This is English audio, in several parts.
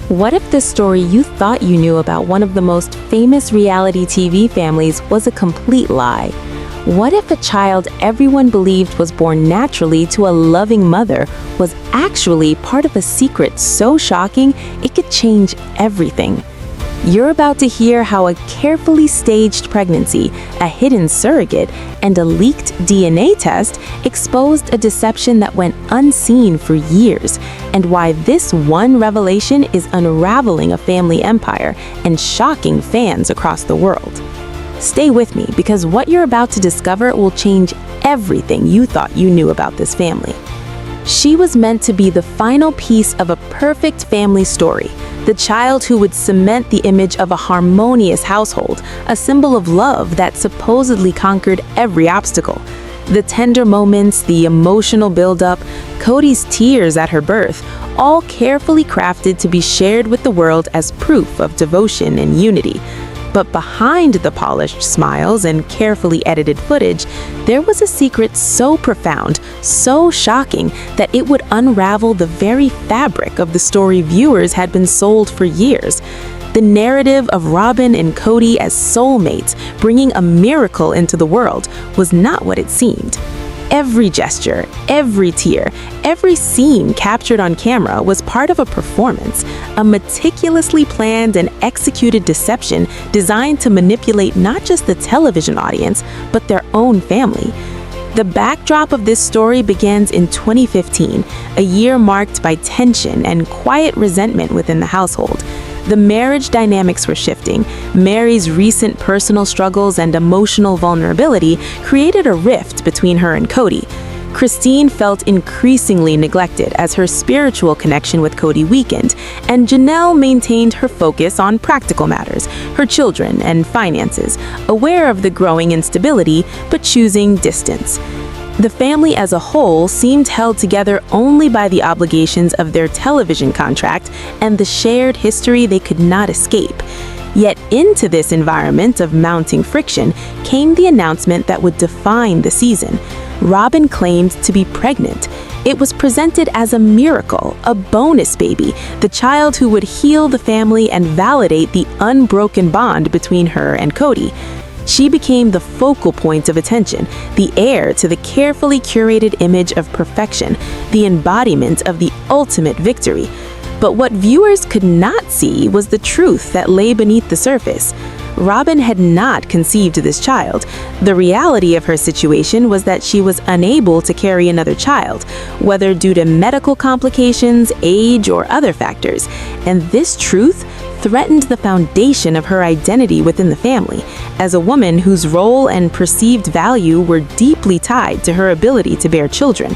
What if the story you thought you knew about one of the most famous reality TV families was a complete lie? What if a child everyone believed was born naturally to a loving mother was actually part of a secret so shocking it could change everything? You're about to hear how a carefully staged pregnancy, a hidden surrogate, and a leaked DNA test exposed a deception that went unseen for years, and why this one revelation is unraveling a family empire and shocking fans across the world. Stay with me, because what you're about to discover will change everything you thought you knew about this family. She was meant to be the final piece of a perfect family story, the child who would cement the image of a harmonious household, a symbol of love that supposedly conquered every obstacle. The tender moments, the emotional buildup, Cody's tears at her birth, all carefully crafted to be shared with the world as proof of devotion and unity. But behind the polished smiles and carefully edited footage, there was a secret so profound, so shocking, that it would unravel the very fabric of the story viewers had been sold for years. The narrative of Robin and Cody as soulmates, bringing a miracle into the world, was not what it seemed. Every gesture, every tear, every scene captured on camera was part of a performance, a meticulously planned and executed deception designed to manipulate not just the television audience, but their own family. The backdrop of this story begins in 2015, a year marked by tension and quiet resentment within the household. The marriage dynamics were shifting. Mary's recent personal struggles and emotional vulnerability created a rift between her and Cody. Christine felt increasingly neglected as her spiritual connection with Cody weakened, and Janelle maintained her focus on practical matters, her children and finances, aware of the growing instability but choosing distance. The family as a whole seemed held together only by the obligations of their television contract and the shared history they could not escape. Yet into this environment of mounting friction came the announcement that would define the season. Robin claimed to be pregnant. It was presented as a miracle, a bonus baby, the child who would heal the family and validate the unbroken bond between her and Cody. She became the focal point of attention, the heir to the carefully curated image of perfection, the embodiment of the ultimate victory. But what viewers could not see was the truth that lay beneath the surface. Robin had not conceived this child. The reality of her situation was that she was unable to carry another child, whether due to medical complications, age, or other factors. And this truth threatened the foundation of her identity within the family, as a woman whose role and perceived value were deeply tied to her ability to bear children.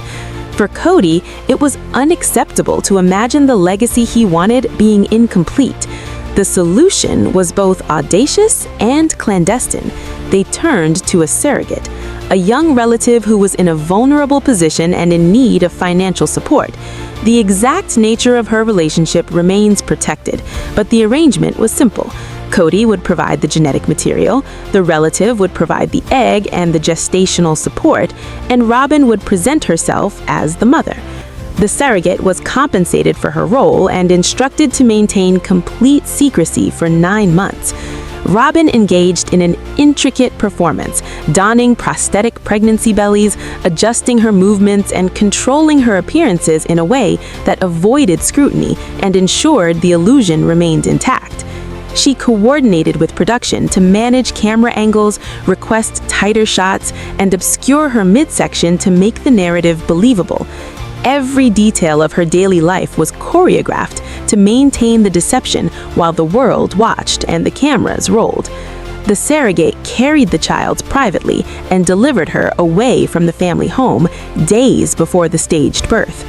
For Cody, it was unacceptable to imagine the legacy he wanted being incomplete. The solution was both audacious and clandestine. They turned to a surrogate, a young relative who was in a vulnerable position and in need of financial support. The exact nature of her relationship remains protected, but the arrangement was simple. Cody would provide the genetic material, the relative would provide the egg and the gestational support, and Robin would present herself as the mother. The surrogate was compensated for her role and instructed to maintain complete secrecy for 9 months. Robin engaged in an intricate performance, donning prosthetic pregnancy bellies, adjusting her movements, and controlling her appearances in a way that avoided scrutiny and ensured the illusion remained intact. She coordinated with production to manage camera angles, request tighter shots, and obscure her midsection to make the narrative believable. Every detail of her daily life was choreographed to maintain the deception while the world watched and the cameras rolled. The surrogate carried the child privately and delivered her away from the family home days before the staged birth.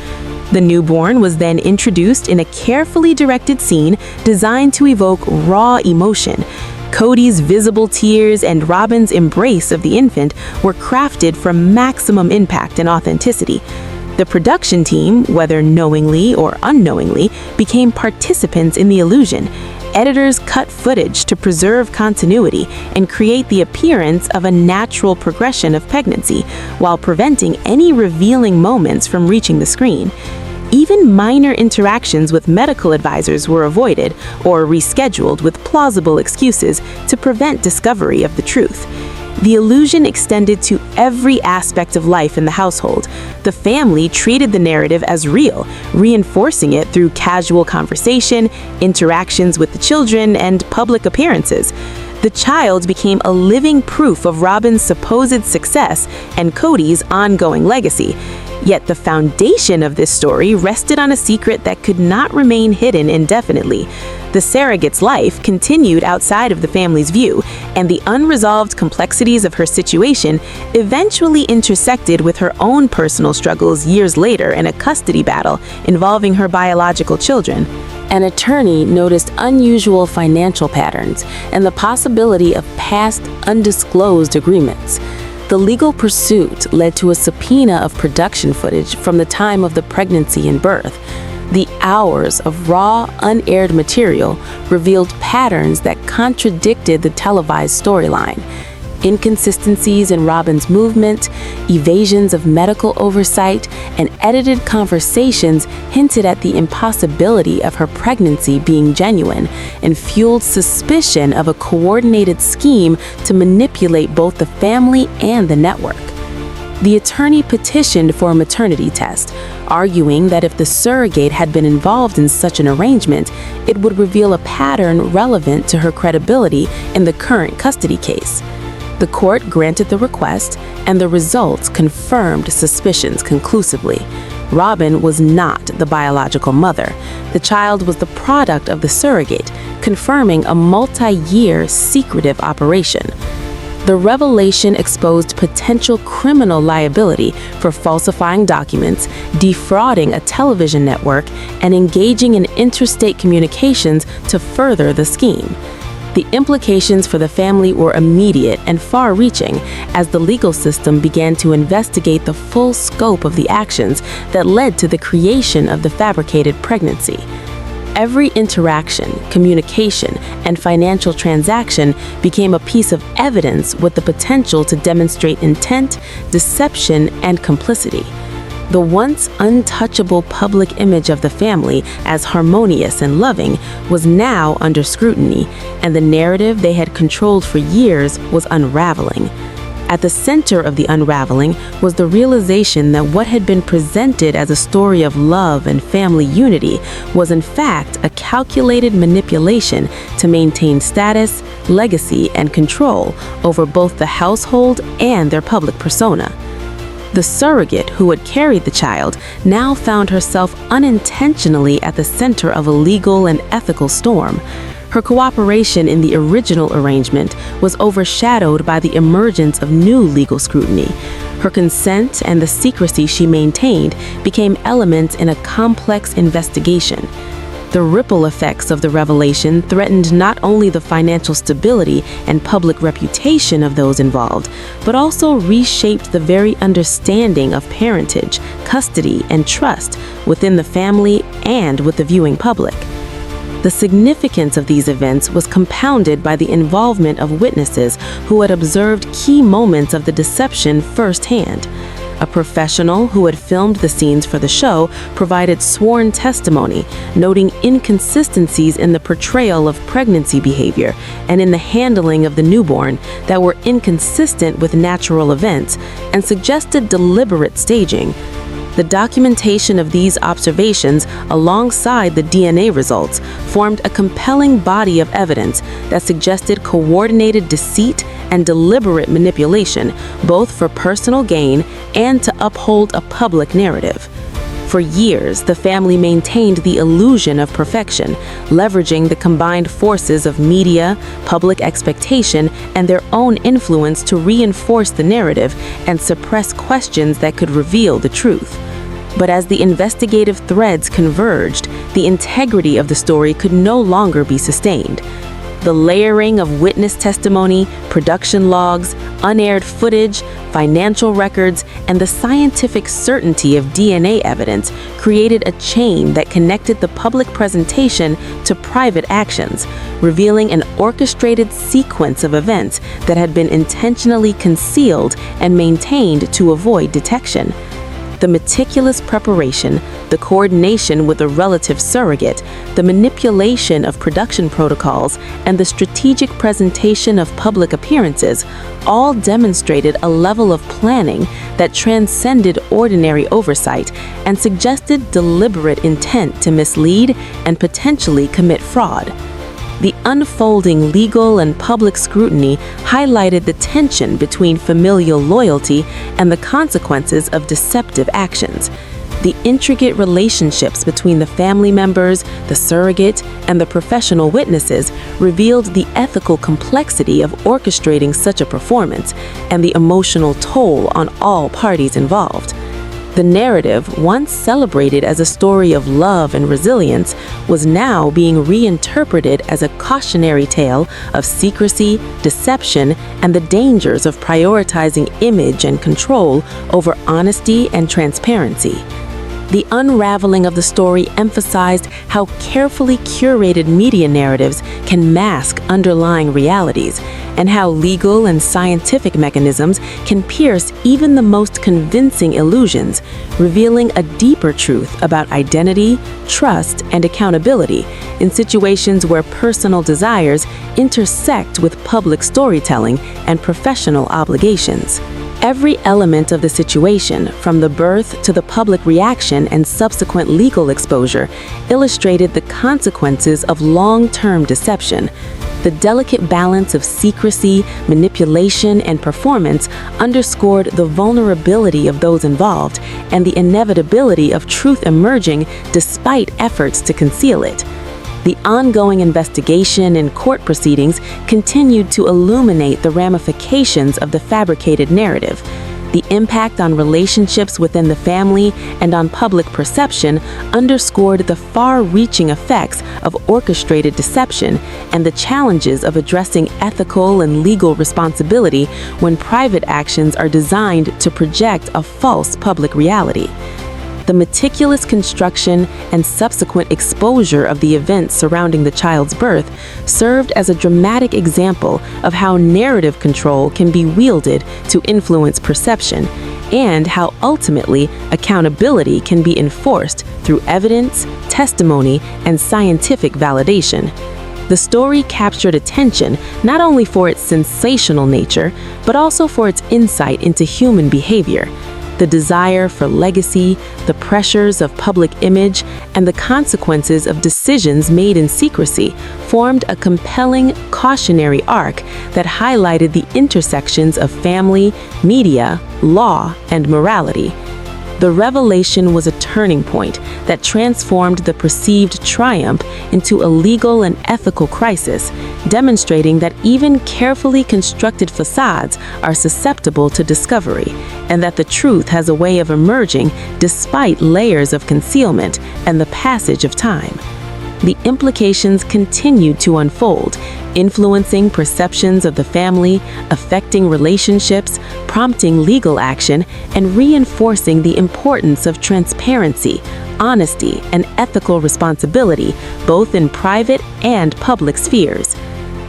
The newborn was then introduced in a carefully directed scene designed to evoke raw emotion. Cody's visible tears and Robin's embrace of the infant were crafted for maximum impact and authenticity. The production team, whether knowingly or unknowingly, became participants in the illusion. Editors cut footage to preserve continuity and create the appearance of a natural progression of pregnancy, while preventing any revealing moments from reaching the screen. Even minor interactions with medical advisors were avoided or rescheduled with plausible excuses to prevent discovery of the truth. The illusion extended to every aspect of life in the household. The family treated the narrative as real, reinforcing it through casual conversation, interactions with the children, and public appearances. The child became a living proof of Robin's supposed success and Cody's ongoing legacy. Yet the foundation of this story rested on a secret that could not remain hidden indefinitely. The surrogate's life continued outside of the family's view, and the unresolved complexities of her situation eventually intersected with her own personal struggles years later in a custody battle involving her biological children. An attorney noticed unusual financial patterns and the possibility of past undisclosed agreements. The legal pursuit led to a subpoena of production footage from the time of the pregnancy and birth. The hours of raw, unaired material revealed patterns that contradicted the televised storyline. Inconsistencies in Robin's movement, evasions of medical oversight, and edited conversations hinted at the impossibility of her pregnancy being genuine and fueled suspicion of a coordinated scheme to manipulate both the family and the network. The attorney petitioned for a maternity test, arguing that if the surrogate had been involved in such an arrangement, it would reveal a pattern relevant to her credibility in the current custody case. The court granted the request, and the results confirmed suspicions conclusively. Robin was not the biological mother. The child was the product of the surrogate, confirming a multi-year secretive operation. The revelation exposed potential criminal liability for falsifying documents, defrauding a television network, and engaging in interstate communications to further the scheme. The implications for the family were immediate and far-reaching as the legal system began to investigate the full scope of the actions that led to the creation of the fabricated pregnancy. Every interaction, communication, and financial transaction became a piece of evidence with the potential to demonstrate intent, deception, and complicity. The once untouchable public image of the family as harmonious and loving was now under scrutiny, and the narrative they had controlled for years was unraveling. At the center of the unraveling was the realization that what had been presented as a story of love and family unity was in fact a calculated manipulation to maintain status, legacy, and control over both the household and their public persona. The surrogate who had carried the child now found herself unintentionally at the center of a legal and ethical storm. Her cooperation in the original arrangement was overshadowed by the emergence of new legal scrutiny. Her consent and the secrecy she maintained became elements in a complex investigation. The ripple effects of the revelation threatened not only the financial stability and public reputation of those involved, but also reshaped the very understanding of parentage, custody, and trust within the family and with the viewing public. The significance of these events was compounded by the involvement of witnesses who had observed key moments of the deception firsthand. A professional who had filmed the scenes for the show provided sworn testimony, noting inconsistencies in the portrayal of pregnancy behavior and in the handling of the newborn that were inconsistent with natural events and suggested deliberate staging. The documentation of these observations, alongside the DNA results, formed a compelling body of evidence that suggested coordinated deceit and deliberate manipulation, both for personal gain and to uphold a public narrative. For years, the family maintained the illusion of perfection, leveraging the combined forces of media, public expectation, and their own influence to reinforce the narrative and suppress questions that could reveal the truth. But as the investigative threads converged, the integrity of the story could no longer be sustained. The layering of witness testimony, production logs, unaired footage, financial records, and the scientific certainty of DNA evidence created a chain that connected the public presentation to private actions, revealing an orchestrated sequence of events that had been intentionally concealed and maintained to avoid detection. The meticulous preparation, the coordination with a relative surrogate, the manipulation of production protocols, and the strategic presentation of public appearances all demonstrated a level of planning that transcended ordinary oversight and suggested deliberate intent to mislead and potentially commit fraud. The unfolding legal and public scrutiny highlighted the tension between familial loyalty and the consequences of deceptive actions. The intricate relationships between the family members, the surrogate, and the professional witnesses revealed the ethical complexity of orchestrating such a performance and the emotional toll on all parties involved. The narrative, once celebrated as a story of love and resilience, was now being reinterpreted as a cautionary tale of secrecy, deception, and the dangers of prioritizing image and control over honesty and transparency. The unraveling of the story emphasized how carefully curated media narratives can mask underlying realities, and how legal and scientific mechanisms can pierce even the most convincing illusions, revealing a deeper truth about identity, trust, and accountability in situations where personal desires intersect with public storytelling and professional obligations. Every element of the situation, from the birth to the public reaction and subsequent legal exposure, illustrated the consequences of long-term deception. The delicate balance of secrecy, manipulation, and performance underscored the vulnerability of those involved and the inevitability of truth emerging despite efforts to conceal it. The ongoing investigation and court proceedings continued to illuminate the ramifications of the fabricated narrative. The impact on relationships within the family and on public perception underscored the far-reaching effects of orchestrated deception and the challenges of addressing ethical and legal responsibility when private actions are designed to project a false public reality. The meticulous construction and subsequent exposure of the events surrounding the child's birth served as a dramatic example of how narrative control can be wielded to influence perception, and how ultimately accountability can be enforced through evidence, testimony, and scientific validation. The story captured attention not only for its sensational nature, but also for its insight into human behavior. The desire for legacy, the pressures of public image, and the consequences of decisions made in secrecy formed a compelling, cautionary arc that highlighted the intersections of family, media, law, and morality. The revelation was a turning point that transformed the perceived triumph into a legal and ethical crisis, demonstrating that even carefully constructed facades are susceptible to discovery, and that the truth has a way of emerging despite layers of concealment and the passage of time. The implications continued to unfold, influencing perceptions of the family, affecting relationships, prompting legal action, and reinforcing the importance of transparency, honesty, and ethical responsibility, both in private and public spheres.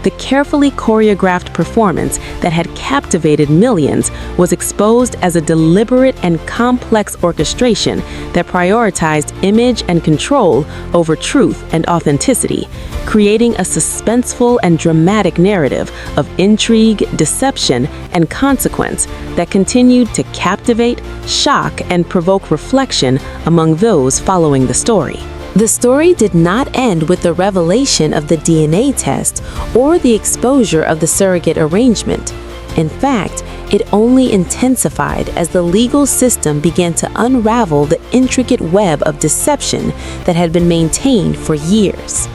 The carefully choreographed performance that had captivated millions was exposed as a deliberate and complex orchestration that prioritized image and control over truth and authenticity, creating a suspenseful and dramatic narrative of intrigue, deception, and consequence that continued to captivate, shock, and provoke reflection among those following the story. The story did not end with the revelation of the DNA test or the exposure of the surrogate arrangement. In fact, it only intensified as the legal system began to unravel the intricate web of deception that had been maintained for years.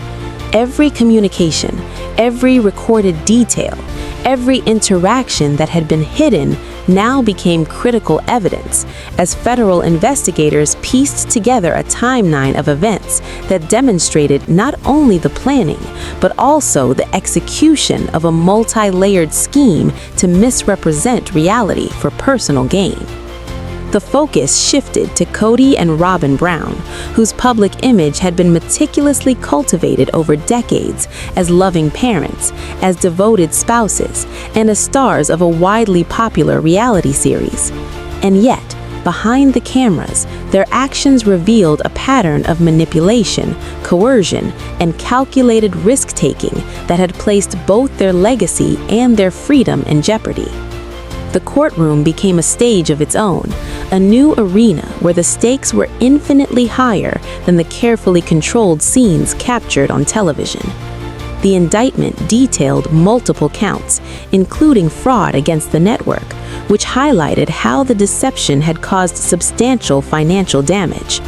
Every communication, every recorded detail, every interaction that had been hidden now became critical evidence as federal investigators pieced together a timeline of events that demonstrated not only the planning, but also the execution of a multi-layered scheme to misrepresent reality for personal gain. The focus shifted to Cody and Robin Brown, whose public image had been meticulously cultivated over decades as loving parents, as devoted spouses, and as stars of a widely popular reality series. And yet, behind the cameras, their actions revealed a pattern of manipulation, coercion, and calculated risk-taking that had placed both their legacy and their freedom in jeopardy. The courtroom became a stage of its own, a new arena where the stakes were infinitely higher than the carefully controlled scenes captured on television. The indictment detailed multiple counts, including fraud against the network, which highlighted how the deception had caused substantial financial damage.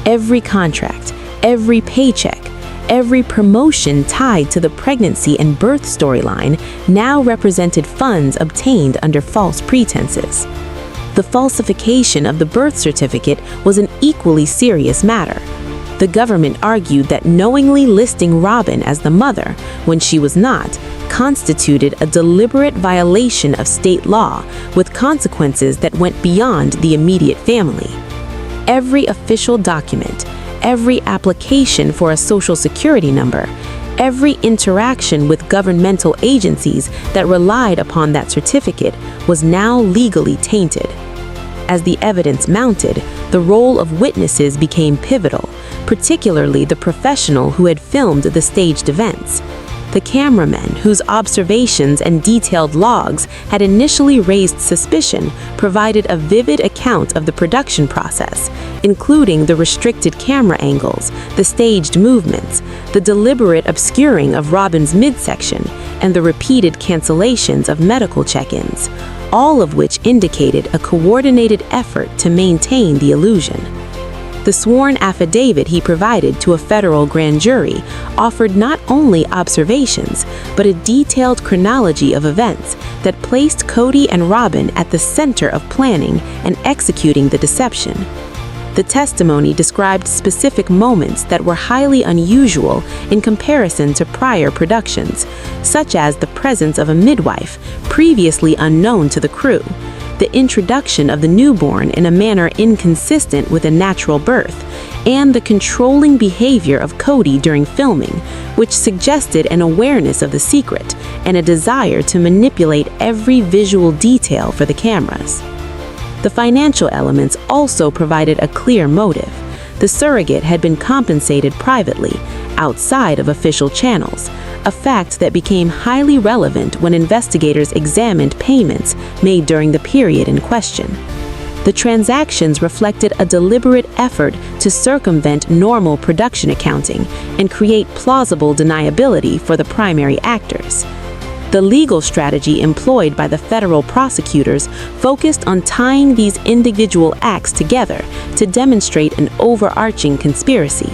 Every contract, every paycheck, every promotion tied to the pregnancy and birth storyline now represented funds obtained under false pretenses. The falsification of the birth certificate was an equally serious matter. The government argued that knowingly listing Robin as the mother, when she was not, constituted a deliberate violation of state law with consequences that went beyond the immediate family. Every official document, every application for a social security number, every interaction with governmental agencies that relied upon that certificate was now legally tainted. As the evidence mounted, the role of witnesses became pivotal, particularly the professional who had filmed the staged events. The cameramen, whose observations and detailed logs had initially raised suspicion, provided a vivid account of the production process, including the restricted camera angles, the staged movements, the deliberate obscuring of Robin's midsection, and the repeated cancellations of medical check-ins, all of which indicated a coordinated effort to maintain the illusion. The sworn affidavit he provided to a federal grand jury offered not only observations, but a detailed chronology of events that placed Cody and Robin at the center of planning and executing the deception. The testimony described specific moments that were highly unusual in comparison to prior productions, such as the presence of a midwife previously unknown to the crew, the introduction of the newborn in a manner inconsistent with a natural birth, and the controlling behavior of Cody during filming, which suggested an awareness of the secret and a desire to manipulate every visual detail for the cameras. The financial elements also provided a clear motive. The surrogate had been compensated privately, outside of official channels, a fact that became highly relevant when investigators examined payments made during the period in question. The transactions reflected a deliberate effort to circumvent normal production accounting and create plausible deniability for the primary actors. The legal strategy employed by the federal prosecutors focused on tying these individual acts together to demonstrate an overarching conspiracy.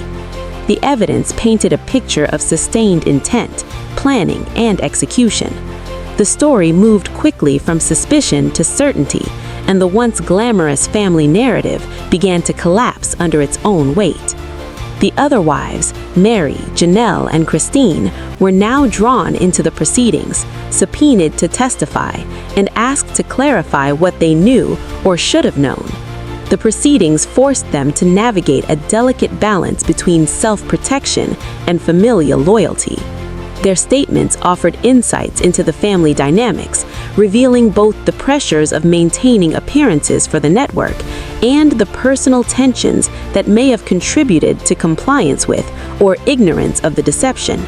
The evidence painted a picture of sustained intent, planning, and execution. The story moved quickly from suspicion to certainty, and the once glamorous family narrative began to collapse under its own weight. The other wives, Mary, Janelle, and Christine, were now drawn into the proceedings, subpoenaed to testify, and asked to clarify what they knew or should have known. The proceedings forced them to navigate a delicate balance between self-protection and familial loyalty. Their statements offered insights into the family dynamics, revealing both the pressures of maintaining appearances for the network and the personal tensions that may have contributed to compliance with or ignorance of the deception.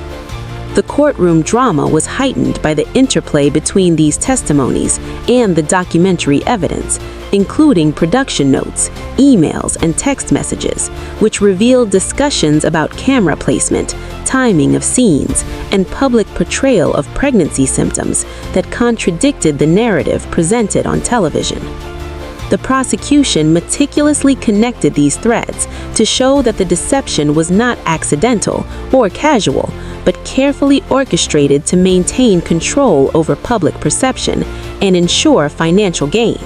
The courtroom drama was heightened by the interplay between these testimonies and the documentary evidence, including production notes, emails, and text messages, which revealed discussions about camera placement, timing of scenes, and public portrayal of pregnancy symptoms that contradicted the narrative presented on television. The prosecution meticulously connected these threads to show that the deception was not accidental or casual, but carefully orchestrated to maintain control over public perception and ensure financial gain.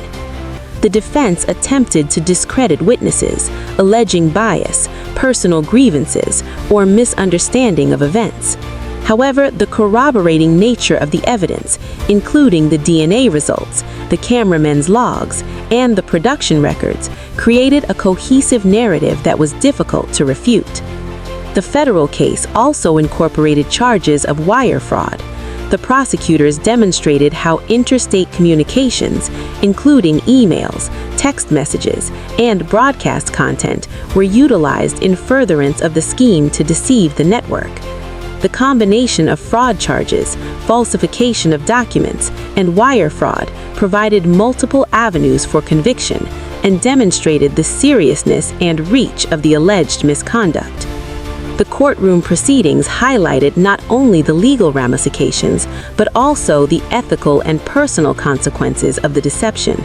The defense attempted to discredit witnesses, alleging bias, personal grievances, or misunderstanding of events. However, the corroborating nature of the evidence, including the DNA results, the cameramen's logs, and the production records, created a cohesive narrative that was difficult to refute. The federal case also incorporated charges of wire fraud. The prosecutors demonstrated how interstate communications, including emails, text messages, and broadcast content, were utilized in furtherance of the scheme to deceive the network. The combination of fraud charges, falsification of documents, and wire fraud provided multiple avenues for conviction and demonstrated the seriousness and reach of the alleged misconduct. The courtroom proceedings highlighted not only the legal ramifications, but also the ethical and personal consequences of the deception.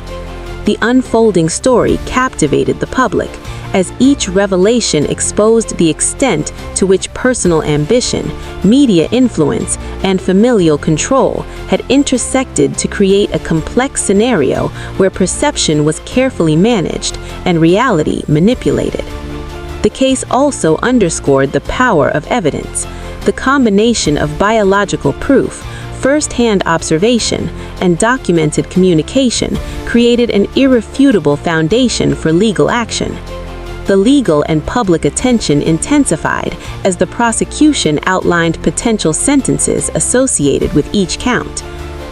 The unfolding story captivated the public, as each revelation exposed the extent to which personal ambition, media influence, and familial control had intersected to create a complex scenario where perception was carefully managed and reality manipulated. The case also underscored the power of evidence. The combination of biological proof, first-hand observation, and documented communication created an irrefutable foundation for legal action. The legal and public attention intensified as the prosecution outlined potential sentences associated with each count.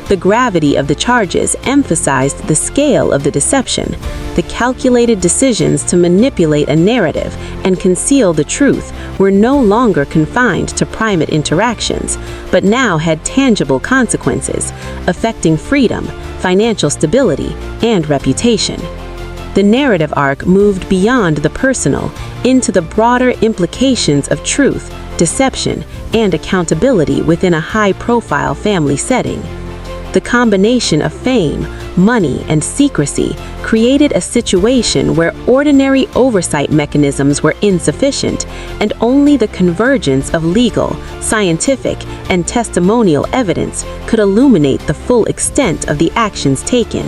The gravity of the charges emphasized the scale of the deception. The calculated decisions to manipulate a narrative and conceal the truth were no longer confined to private interactions, but now had tangible consequences, affecting freedom, financial stability, and reputation. The narrative arc moved beyond the personal into the broader implications of truth, deception, and accountability within a high-profile family setting. The combination of fame, money, and secrecy created a situation where ordinary oversight mechanisms were insufficient, and only the convergence of legal, scientific, and testimonial evidence could illuminate the full extent of the actions taken.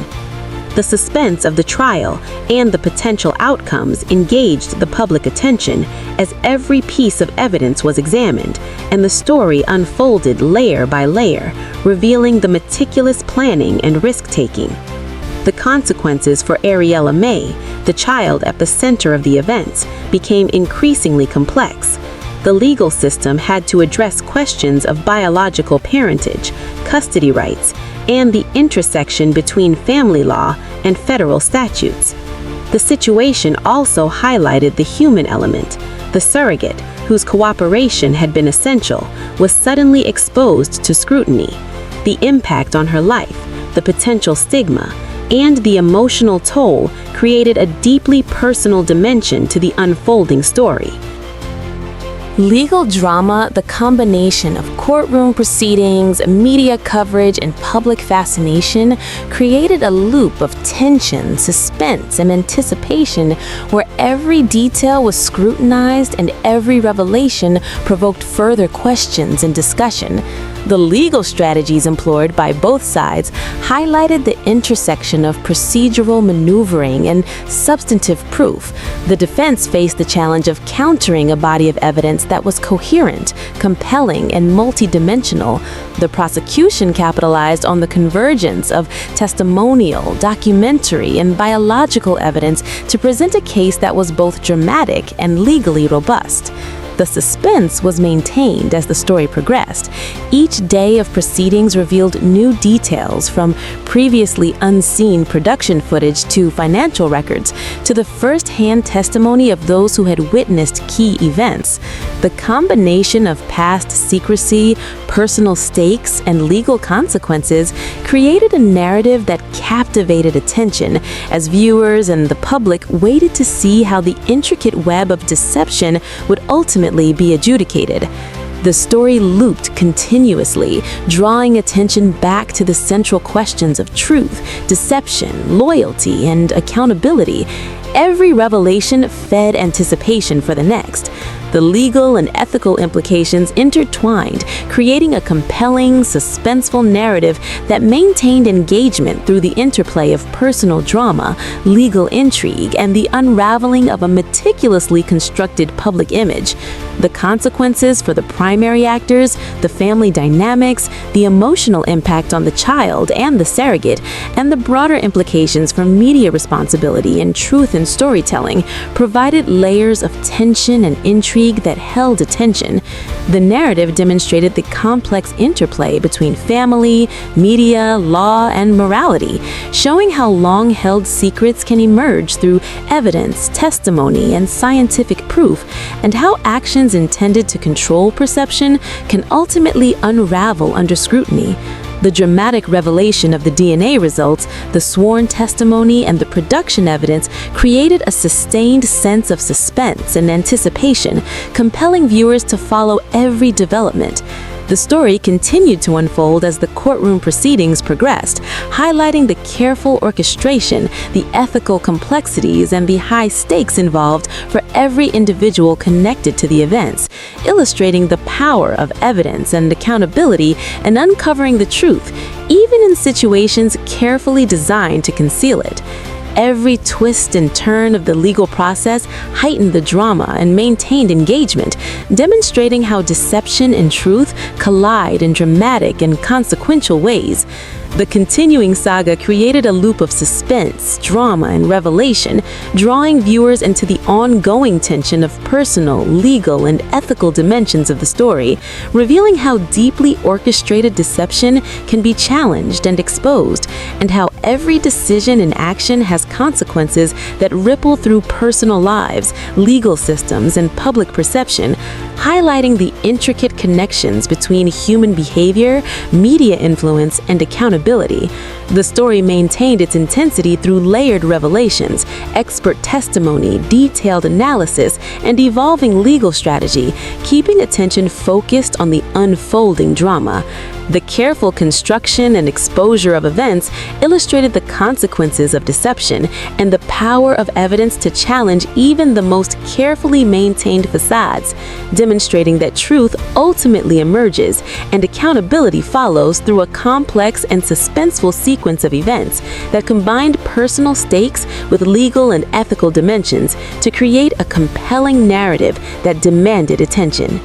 The suspense of the trial and the potential outcomes engaged the public attention as every piece of evidence was examined, and the story unfolded layer by layer, revealing the meticulous planning and risk-taking. The consequences for Ariella May, the child at the center of the events, became increasingly complex. The legal system had to address questions of biological parentage, custody rights, and the intersection between family law and federal statutes. The situation also highlighted the human element. The surrogate, whose cooperation had been essential, was suddenly exposed to scrutiny. The impact on her life, the potential stigma, and the emotional toll created a deeply personal dimension to the unfolding story. Legal drama, the combination of courtroom proceedings, media coverage, and public fascination, created a loop of tension, suspense, and anticipation where every detail was scrutinized and every revelation provoked further questions and discussion. The legal strategies employed by both sides highlighted the intersection of procedural maneuvering and substantive proof. The defense faced the challenge of countering a body of evidence that was coherent, compelling, and multidimensional. The prosecution capitalized on the convergence of testimonial, documentary, and biological evidence to present a case that was both dramatic and legally robust. The suspense was maintained as the story progressed. Each day of proceedings revealed new details, from previously unseen production footage to financial records to the first-hand testimony of those who had witnessed key events. The combination of past secrecy, personal stakes, and legal consequences created a narrative that captivated attention as viewers and the public waited to see how the intricate web of deception would ultimately be adjudicated. The story looped continuously, drawing attention back to the central questions of truth, deception, loyalty, and accountability. Every revelation fed anticipation for the next. The legal and ethical implications intertwined, creating a compelling, suspenseful narrative that maintained engagement through the interplay of personal drama, legal intrigue, and the unraveling of a meticulously constructed public image. The consequences for the primary actors, the family dynamics, the emotional impact on the child and the surrogate, and the broader implications for media responsibility and truth in storytelling provided layers of tension and intrigue that held attention. The narrative demonstrated the complex interplay between family, media, law, and morality, showing how long-held secrets can emerge through evidence, testimony, and scientific proof, and how actions intended to control perception can ultimately unravel under scrutiny. The dramatic revelation of the DNA results, the sworn testimony, and the production evidence created a sustained sense of suspense and anticipation, compelling viewers to follow every development. The story continued to unfold as the courtroom proceedings progressed, highlighting the careful orchestration, the ethical complexities, and the high stakes involved for every individual connected to the events, illustrating the power of evidence and accountability and uncovering the truth, even in situations carefully designed to conceal it. Every twist and turn of the legal process heightened the drama and maintained engagement, demonstrating how deception and truth collide in dramatic and consequential ways. The continuing saga created a loop of suspense, drama, and revelation, drawing viewers into the ongoing tension of personal, legal, and ethical dimensions of the story, revealing how deeply orchestrated deception can be challenged and exposed, and how every decision and action has consequences that ripple through personal lives, legal systems, and public perception, highlighting the intricate connections between human behavior, media influence, and accountability. The story maintained its intensity through layered revelations, expert testimony, detailed analysis, and evolving legal strategy, keeping attention focused on the unfolding drama. The careful construction and exposure of events illustrated the consequences of deception and the power of evidence to challenge even the most carefully maintained facades, demonstrating that truth ultimately emerges and accountability follows through a complex and suspenseful sequence of events that combined personal stakes with legal and ethical dimensions to create a compelling narrative that demanded attention.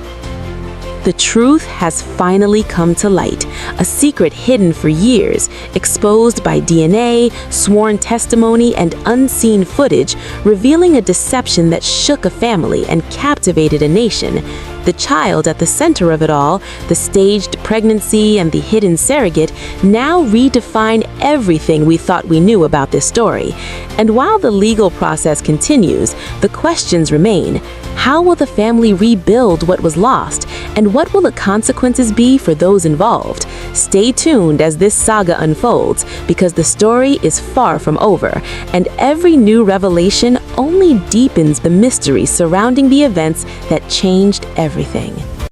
The truth has finally come to light, a secret hidden for years, exposed by DNA, sworn testimony, and unseen footage, revealing a deception that shook a family and captivated a nation. The child at the center of it all, the staged pregnancy and the hidden surrogate, now redefine everything we thought we knew about this story. And while the legal process continues, the questions remain. How will the family rebuild what was lost? And what will the consequences be for those involved? Stay tuned as this saga unfolds, because the story is far from over, and every new revelation only deepens the mystery surrounding the events that changed everything.